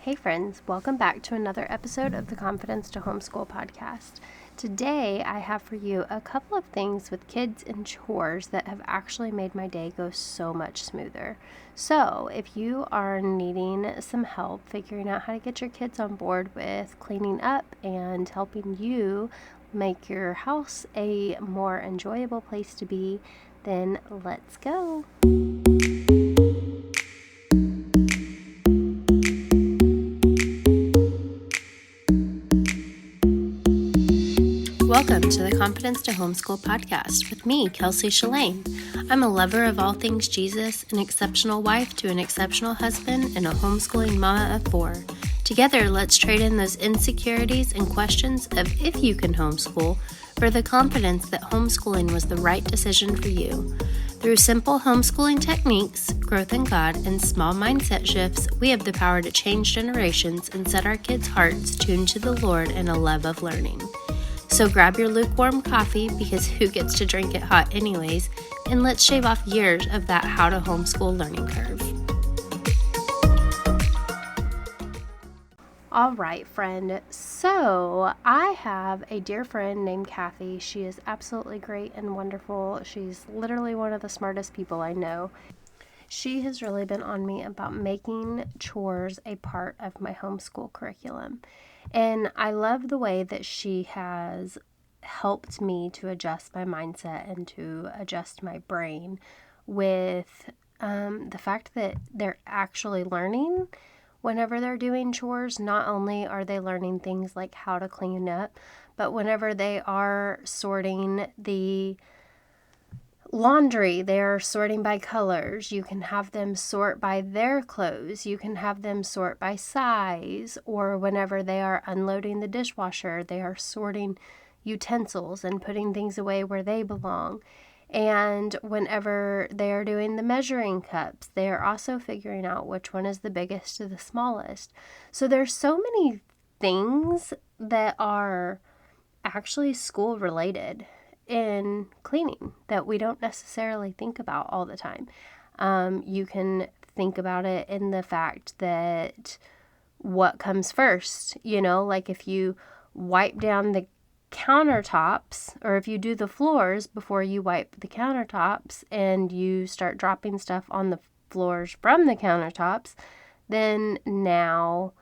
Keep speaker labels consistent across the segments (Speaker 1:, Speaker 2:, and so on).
Speaker 1: Hey friends, welcome back to another episode of the Confidence to Homeschool podcast. Today I have for you a couple of things with kids and chores that have actually made my day go so much smoother. So if you are needing some help figuring out how to get your kids on board with cleaning up and helping you make your house a more enjoyable place to be, then let's go. Welcome to the Confidence to Homeschool podcast with me, Kelsey Shalane. I'm a lover of all things Jesus, an exceptional wife to an exceptional husband, and a homeschooling mama of 4. Together, let's trade in those insecurities and questions of if you can homeschool for the confidence that homeschooling was the right decision for you. Through simple homeschooling techniques, growth in God, and small mindset shifts, we have the power to change generations and set our kids' hearts tuned to the Lord and a love of learning. So grab your lukewarm coffee, because who gets to drink it hot anyways, and let's shave off years of that how to homeschool learning curve. All right, friend. So I have a dear friend named Kathy. She is absolutely great and wonderful. She's literally one of the smartest people I know. She has really been on me about making chores a part of my homeschool curriculum. And I love the way that she has helped me to adjust my mindset and to adjust my brain with the fact that they're actually learning whenever they're doing chores. Not only are they learning things like how to clean up, but whenever they are sorting the laundry, they're sorting by colors. You can have them sort by their clothes. You can have them sort by size. Or whenever they are unloading the dishwasher, they are sorting utensils and putting things away where they belong. And whenever they are doing the measuring cups, they are also figuring out which one is the biggest to the smallest. So there's so many things that are actually school related in cleaning that we don't necessarily think about all the time. You can think about it in the fact that what comes first, like if you wipe down the countertops, or if you do the floors before you wipe the countertops and you start dropping stuff on the floors from the countertops, then now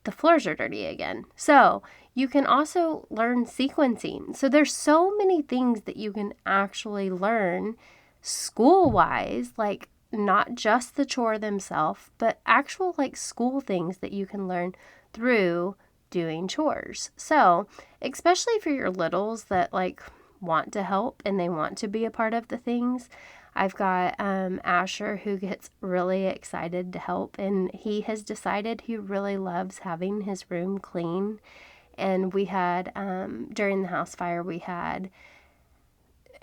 Speaker 1: the floors are dirty again. So you can also learn sequencing. So there's so many things that you can actually learn school-wise, like not just the chore themselves, but actual like school things that you can learn through doing chores. So especially for your littles that like want to help and they want to be a part of the things, I've got Asher, who gets really excited to help, and he has decided he really loves having his room clean. And we had, during the house fire, we had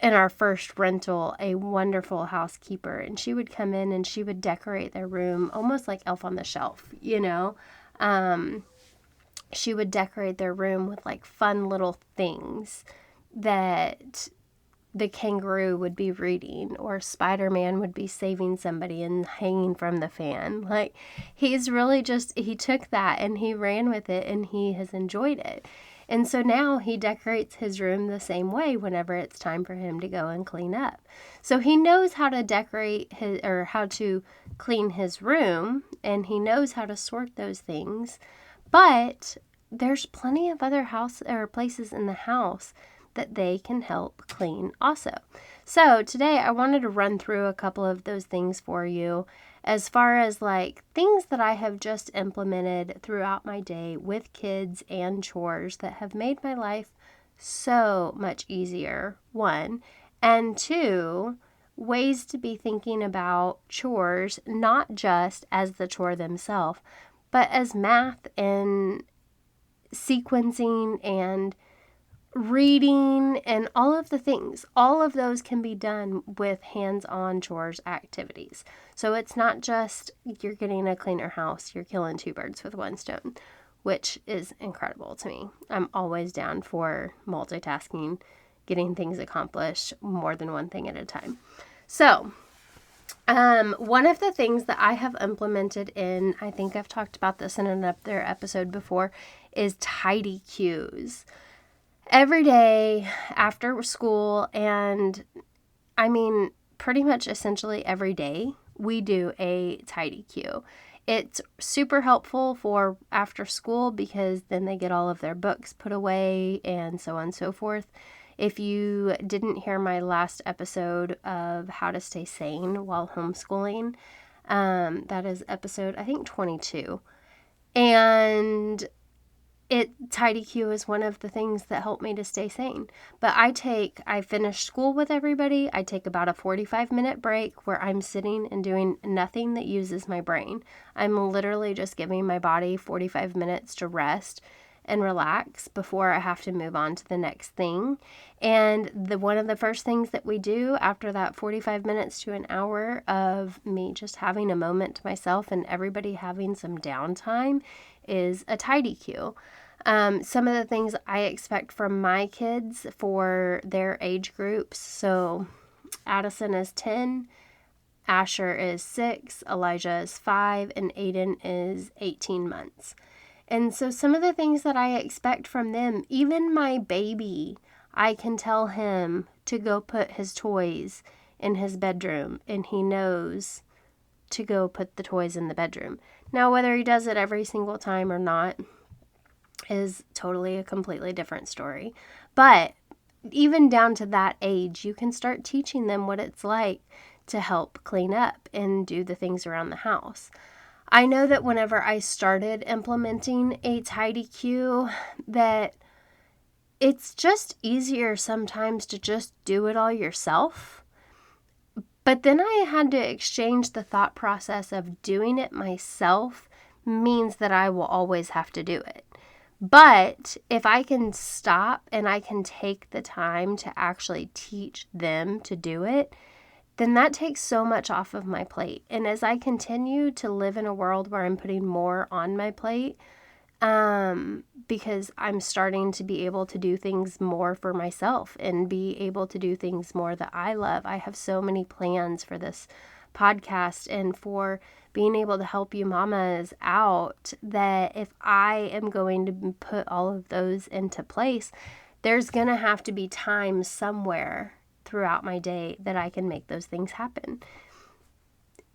Speaker 1: in our first rental a wonderful housekeeper, and she would come in and she would decorate their room almost like Elf on the Shelf, She would decorate their room with like fun little things that the kangaroo would be reading, or Spider-Man would be saving somebody and hanging from the fan. Like, he took that and he ran with it, and he has enjoyed it. And so now he decorates his room the same way whenever it's time for him to go and clean up. So he knows how to decorate how to clean his room, and he knows how to sort those things. But there's plenty of other places in the house that they can help clean also. So today I wanted to run through a couple of those things for you, as far as like things that I have just implemented throughout my day with kids and chores that have made my life so much easier, 1, and 2, ways to be thinking about chores not just as the chore themselves, but as math and sequencing and reading and all of the things. All of those can be done with hands-on chores activities. So it's not just you're getting a cleaner house, you're killing 2 birds with 1 stone, which is incredible to me. I'm always down for multitasking, getting things accomplished, more than one thing at a time. So One of the things that I have implemented in, I think I've talked about this in another episode before, is tidy cues. Every day after school, and I mean, pretty much essentially every day, we do a tidy cue. It's super helpful for after school because then they get all of their books put away and so on and so forth. If you didn't hear my last episode of how to stay sane while homeschooling, that is episode, I think, 22. And tidy cue is one of the things that help me to stay sane. But I finish school with everybody. I take about a 45-minute break where I'm sitting and doing nothing that uses my brain. I'm literally just giving my body 45 minutes to rest and relax before I have to move on to the next thing. And one of the first things that we do after that 45 minutes to an hour of me just having a moment to myself and everybody having some downtime is a tidy cue. Some of the things I expect from my kids for their age groups. So Addison is 10, Asher is 6, Elijah is 5, and Aiden is 18 months. And so some of the things that I expect from them, even my baby, I can tell him to go put his toys in his bedroom, and he knows to go put the toys in the bedroom. Now, whether he does it every single time or not is totally a completely different story. But even down to that age, you can start teaching them what it's like to help clean up and do the things around the house. I know that whenever I started implementing a tidy cue, that it's just easier sometimes to just do it all yourself. But then I had to exchange the thought process of doing it myself means that I will always have to do it. But if I can stop and I can take the time to actually teach them to do it, then that takes so much off of my plate. And as I continue to live in a world where I'm putting more on my plate, because I'm starting to be able to do things more for myself and be able to do things more that I love. I have so many plans for this podcast and for being able to help you mamas out that if I am going to put all of those into place, there's going to have to be time somewhere throughout my day that I can make those things happen.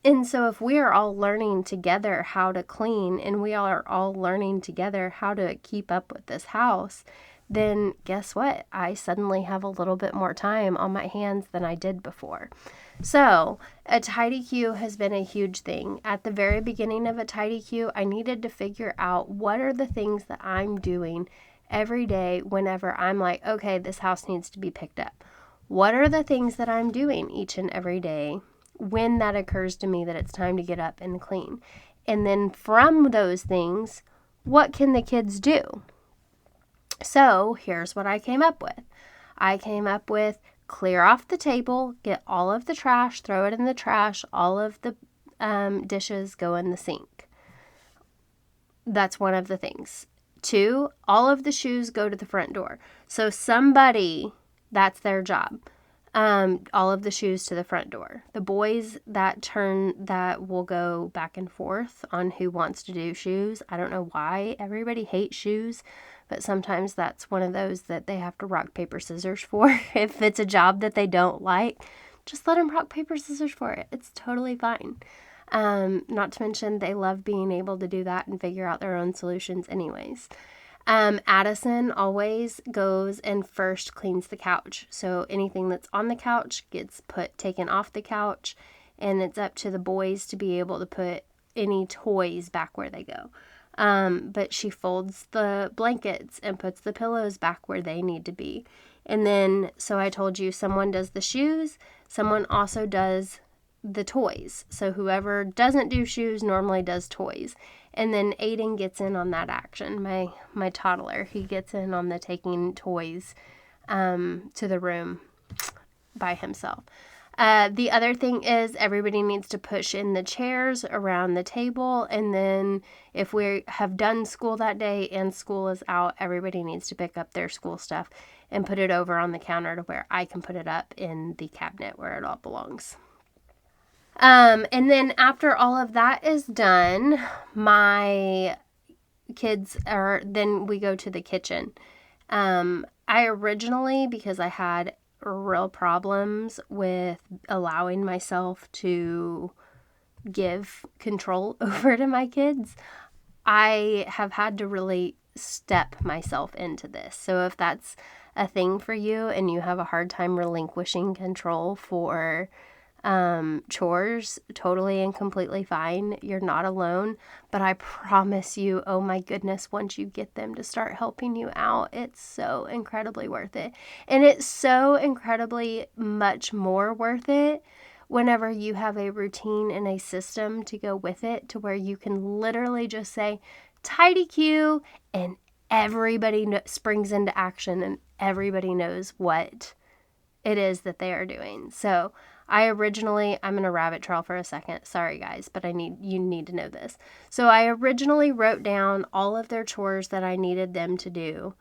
Speaker 1: And so if we are all learning together how to clean and we are all learning together how to keep up with this house, then guess what? I suddenly have a little bit more time on my hands than I did before. So a tidy cue has been a huge thing. At the very beginning of a tidy cue, I needed to figure out what are the things that I'm doing every day whenever I'm like, okay, this house needs to be picked up. What are the things that I'm doing each and every day when that occurs to me that it's time to get up and clean? And then from those things, what can the kids do? So here's what I came up with. I came up with clear off the table, get all of the trash, throw it in the trash, all of the dishes go in the sink. That's one of the things. 2, all of the shoes go to the front door. So somebody, that's their job. All of the shoes to the front door. The boys that will go back and forth on who wants to do shoes. I don't know why everybody hates shoes, but sometimes that's one of those that they have to rock, paper, scissors for. If it's a job that they don't like, just let them rock, paper, scissors for it. It's totally fine. Not to mention they love being able to do that and figure out their own solutions anyways. Addison always goes and first cleans the couch. So anything that's on the couch gets taken off the couch, and it's up to the boys to be able to put any toys back where they go. But she folds the blankets and puts the pillows back where they need to be. And then, so I told you someone does the shoes, someone also does the toys. So whoever doesn't do shoes normally does toys. And then Aiden gets in on that action. My toddler, he gets in on the taking toys to the room by himself. The other thing is everybody needs to push in the chairs around the table. And then if we have done school that day and school is out, everybody needs to pick up their school stuff and put it over on the counter to where I can put it up in the cabinet where it all belongs. And then after all of that is done, my kids then we go to the kitchen. I originally, because I had real problems with allowing myself to give control over to my kids, I have had to really step myself into this. So if that's a thing for you and you have a hard time relinquishing control for chores, totally and completely fine. You're not alone. But I promise you, oh my goodness, once you get them to start helping you out, it's so incredibly worth it. And it's so incredibly much more worth it whenever you have a routine and a system to go with it, to where you can literally just say, tidy queue, and everybody springs into action and everybody knows what it is that they are doing. So I'm in a rabbit trail for a second. Sorry guys, but you need to know this. So I originally wrote down all of their chores that I needed them to do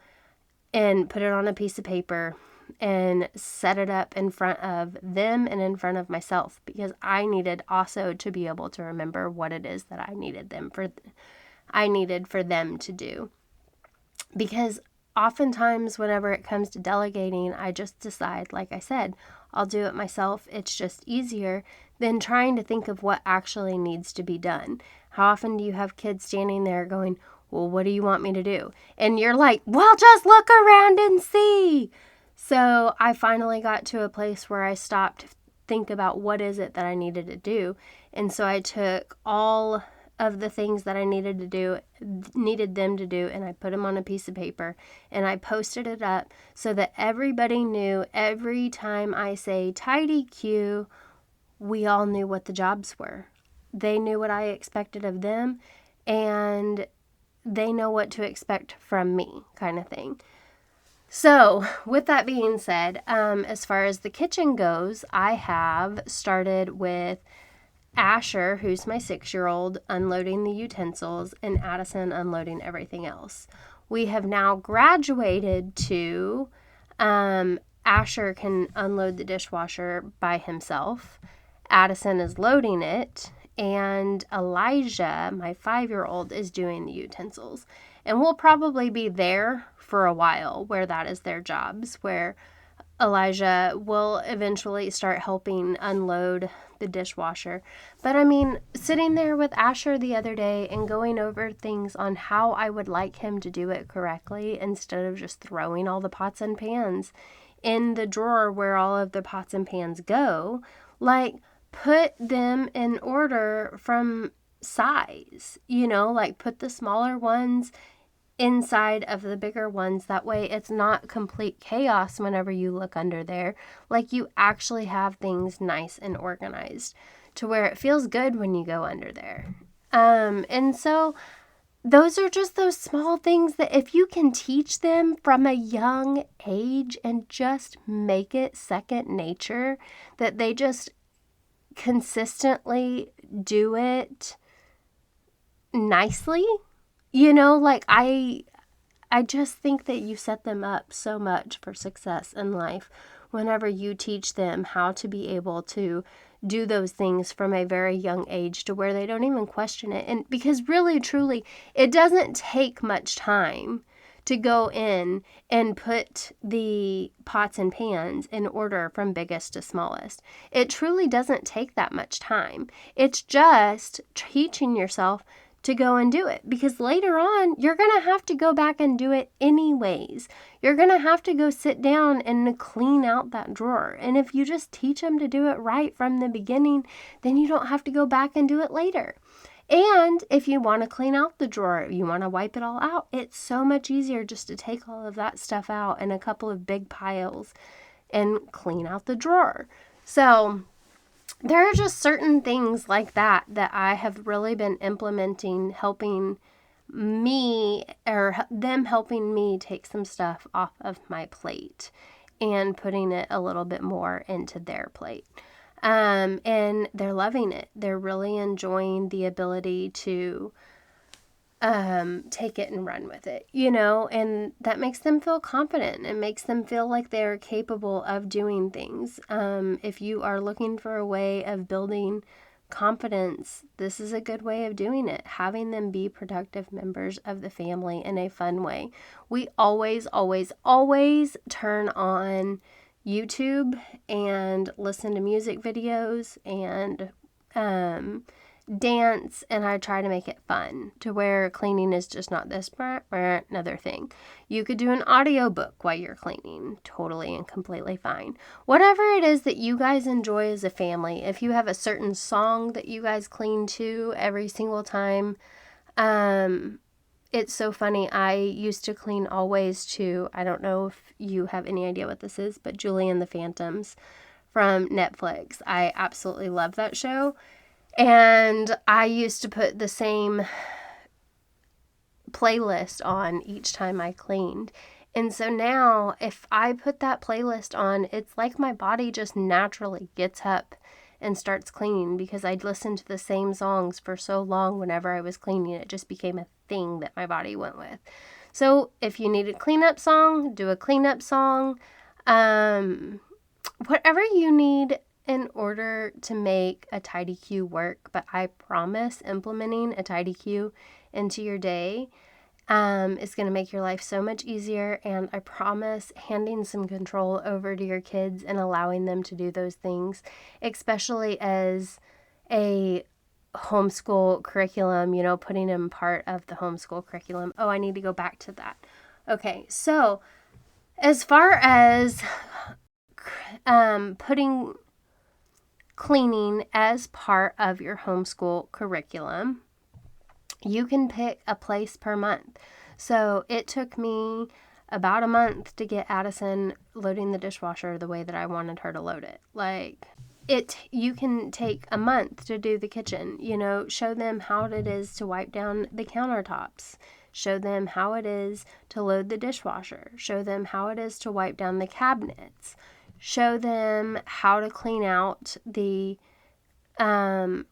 Speaker 1: and put it on a piece of paper and set it up in front of them and in front of myself, because I needed also to be able to remember what it is that I needed for them to do. Because oftentimes whenever it comes to delegating, I just decide, like I said, I'll do it myself. It's just easier than trying to think of what actually needs to be done. How often do you have kids standing there going, well, what do you want me to do? And you're like, well, just look around and see. So I finally got to a place where I stopped to think about what is it that I needed to do. And so I took all of the things that I needed them to do, and I put them on a piece of paper and I posted it up so that everybody knew every time I say tidy queue, we all knew what the jobs were. They knew what I expected of them, and they know what to expect from me, kind of thing. So with that being said, as far as the kitchen goes, I have started with Asher, who's my 6-year-old, unloading the utensils, and Addison unloading everything else. We have now graduated to Asher can unload the dishwasher by himself. Addison is loading it, and Elijah, my 5-year-old, is doing the utensils. And we'll probably be there for a while where that is their jobs, where Elijah will eventually start helping unload the dishwasher. But I mean, sitting there with Asher the other day and going over things on how I would like him to do it correctly, instead of just throwing all the pots and pans in the drawer where all of the pots and pans go, like put them in order from size, like put the smaller ones inside of the bigger ones. That way it's not complete chaos whenever you look under there. Like, you actually have things nice and organized to where it feels good when you go under there. And so those are just those small things that if you can teach them from a young age and just make it second nature, that they just consistently do it nicely. Like I just think that you set them up so much for success in life whenever you teach them how to be able to do those things from a very young age, to where they don't even question it. And because really, truly, it doesn't take much time to go in and put the pots and pans in order from biggest to smallest. It truly doesn't take that much time. It's just teaching yourself to go and do it, because later on you're going to have to go back and do it anyways. You're going to have to go sit down and clean out that drawer. And if you just teach them to do it right from the beginning, then you don't have to go back and do it later. And if you want to clean out the drawer, you want to wipe it all out, it's so much easier just to take all of that stuff out in a couple of big piles and clean out the drawer. So there are just certain things like that I have really been implementing, helping me, or them helping me take some stuff off of my plate and putting it a little bit more into their plate. And they're loving it. They're really enjoying the ability to take it and run with it, you know, and that makes them feel confident. It makes them feel like they're capable of doing things. If you are looking for a way of building confidence, this is a good way of doing it. Having them be productive members of the family in a fun way. We always, always, always turn on YouTube and listen to music videos and dance, and I try to make it fun to where cleaning is just not this another thing. You could do an audiobook while you're cleaning, totally and completely fine. Whatever it is that you guys enjoy as a family, if you have a certain song that you guys clean to every single time, it's so funny. I used to clean always to, I don't know if you have any idea what this is, but Julie and the Phantoms from Netflix. I absolutely love that show. And I used to put the same playlist on each time I cleaned. And so now if I put that playlist on, it's like my body just naturally gets up and starts cleaning because I'd listened to the same songs for so long whenever I was cleaning. It just became a thing that my body went with. So if you need a cleanup song, do a cleanup song. Whatever you need in order to make a tidy queue work, but I promise implementing a tidy queue into your day is going to make your life so much easier, and I promise handing some control over to your kids and allowing them to do those things, especially as a homeschool curriculum, you know, putting them part of the homeschool curriculum. Oh, I need to go back to that. Okay, so as far as putting cleaning as part of your homeschool curriculum, you can pick a place per month. So it took me about a month to get Addison loading the dishwasher the way that I wanted her to load it. You can take a month to do the kitchen, you know, show them how it is to wipe down the countertops, show them how it is to load the dishwasher, show them how it is to wipe down the cabinets, show them how to clean out the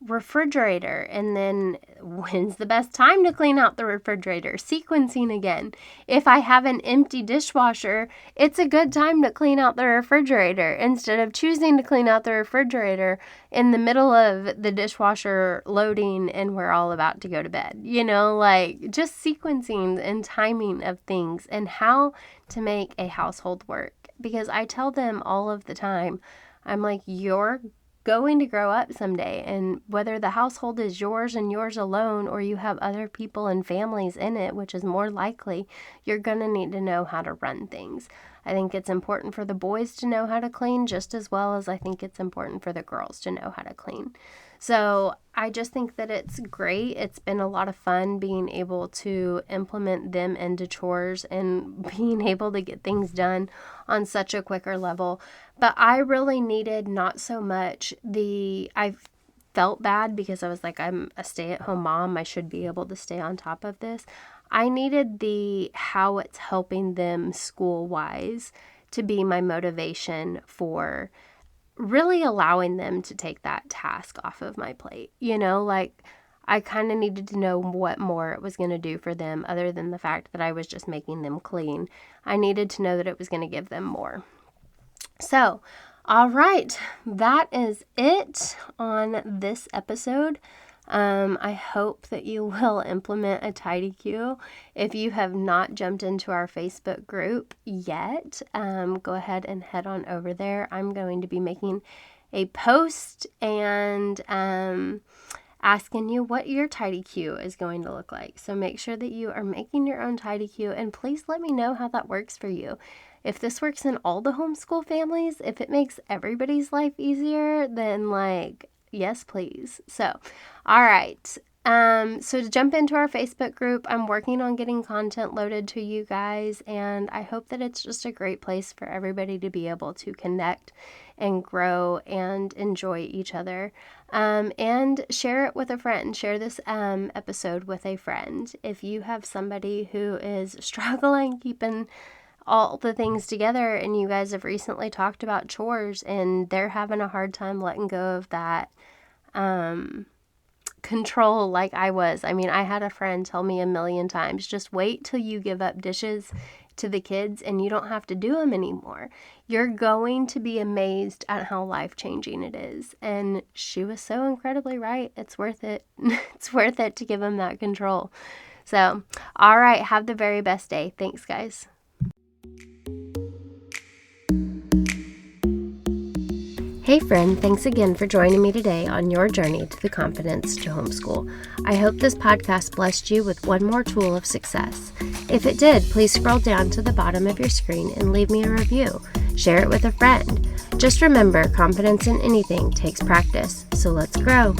Speaker 1: refrigerator, and then when's the best time to clean out the refrigerator, sequencing again. If I have an empty dishwasher, it's a good time to clean out the refrigerator instead of choosing to clean out the refrigerator in the middle of the dishwasher loading and we're all about to go to bed. You know, like just sequencing and timing of things and how to make a household work. Because I tell them all of the time, I'm like, you're going to grow up someday, and whether the household is yours and yours alone or you have other people and families in it, which is more likely, you're going to need to know how to run things. I think it's important for the boys to know how to clean just as well as I think it's important for the girls to know how to clean. So I just think that it's great. It's been a lot of fun being able to implement them into chores and being able to get things done on such a quicker level. But I really needed not so much I felt bad because I was like, I'm a stay-at-home mom. I should be able to stay on top of this. I needed how it's helping them school-wise to be my motivation for really allowing them to take that task off of my plate. You know, like I kind of needed to know what more it was going to do for them other than the fact that I was just making them clean. I needed to know that it was going to give them more. So, all right, that is it on this episode. I hope that you will implement a tidy queue. If you have not jumped into our Facebook group yet, go ahead and head on over there. I'm going to be making a post and asking you what your tidy queue is going to look like. So make sure that you are making your own tidy queue, and please let me know how that works for you. If this works in all the homeschool families, if it makes everybody's life easier, then yes, please. So, all right. So to jump into our Facebook group, I'm working on getting content loaded to you guys, and I hope that it's just a great place for everybody to be able to connect and grow and enjoy each other. And share it with a friend. Share this episode with a friend. If you have somebody who is struggling keeping all the things together and you guys have recently talked about chores and they're having a hard time letting go of that control like I was. I mean, I had a friend tell me a million times, just wait till you give up dishes to the kids and you don't have to do them anymore. You're going to be amazed at how life-changing it is. And she was so incredibly right. It's worth it. It's worth it to give them that control. So, all right, have the very best day. Thanks, guys. Hey friend, thanks again for joining me today on your journey to the confidence to homeschool. I hope this podcast blessed you with one more tool of success. If it did, please scroll down to the bottom of your screen and leave me a review. Share it with a friend. Just remember, confidence in anything takes practice, so let's grow.